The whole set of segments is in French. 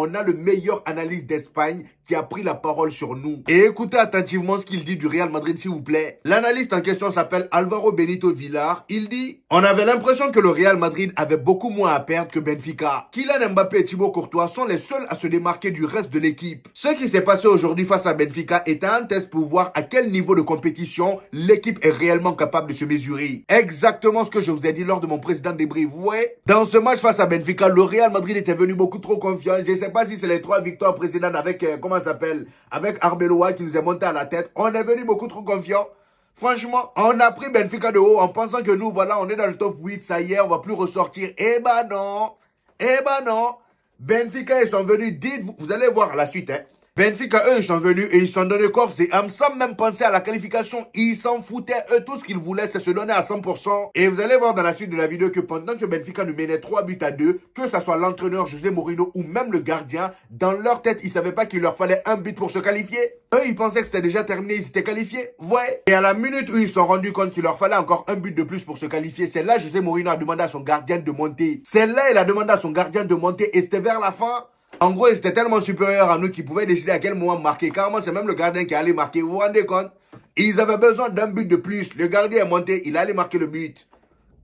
On a le meilleur analyste d'Espagne qui a pris la parole sur nous. Et écoutez attentivement ce qu'il dit du Real Madrid, s'il vous plaît. L'analyste en question s'appelle Álvaro Benito Villar. Il dit: on avait l'impression que le Real Madrid avait beaucoup moins à perdre que Benfica. Kylian Mbappé et Thibaut Courtois sont les seuls à se démarquer du reste de l'équipe. Ce qui s'est passé aujourd'hui face à Benfica est un test pour voir à quel niveau de compétition l'équipe est réellement capable de se mesurer. Exactement ce que je vous ai dit lors de mon précédent débrief. Ouais. Dans ce match face à Benfica, le Real Madrid était venu beaucoup trop confiant. Je ne sais pas si c'est les 3 victoires précédentes avec, comment ça s'appelle, avec Arbeloa qui nous est monté à la tête. On est venu beaucoup trop confiant. Franchement, on a pris Benfica de haut en pensant que nous, voilà, on est dans le top 8, ça y est, on va plus ressortir. Eh ben non. Eh ben non. Benfica, ils sont venus, dites-vous, vous allez voir la suite, hein. Benfica, eux, ils sont venus et ils sont donnés corps et âme sans même penser à la qualification. Ils s'en foutaient. Eux, tout ce qu'ils voulaient, c'est se donner à 100%. Et vous allez voir dans la suite de la vidéo que pendant que Benfica nous menait 3-2, que ce soit l'entraîneur José Mourinho ou même le gardien, dans leur tête, ils ne savaient pas qu'il leur fallait un but pour se qualifier. Eux, ils pensaient que c'était déjà terminé, ils s'étaient qualifiés. Ouais. Et à la minute où ils se sont rendus compte qu'il leur fallait encore un but de plus pour se qualifier, c'est là José Mourinho a demandé à son gardien de monter. C'est là il a demandé à son gardien de monter et c'était vers la fin. En gros, ils étaient tellement supérieurs à nous qu'ils pouvaient décider à quel moment marquer. Carrément, c'est même le gardien qui allait marquer. Vous vous rendez compte? Ils avaient besoin d'un but de plus. Le gardien est monté, il allait marquer le but.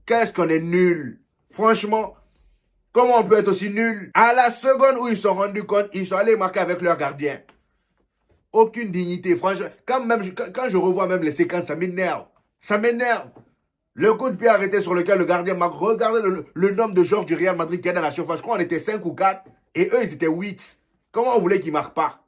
Qu'est-ce qu'on est nul. Franchement, comment on peut être aussi nul? À la seconde où ils se sont rendus compte, ils sont allés marquer avec leur gardien. Aucune dignité. Franchement, quand je revois même les séquences, ça m'énerve. Ça m'énerve. Le coup de pied arrêté sur lequel le gardien marque. Regardez le nombre de joueurs du Real Madrid qui est dans la surface. Je crois qu'on était 5 ou 4. Et eux, ils étaient 8. Comment on voulait qu'ils ne marquent pas?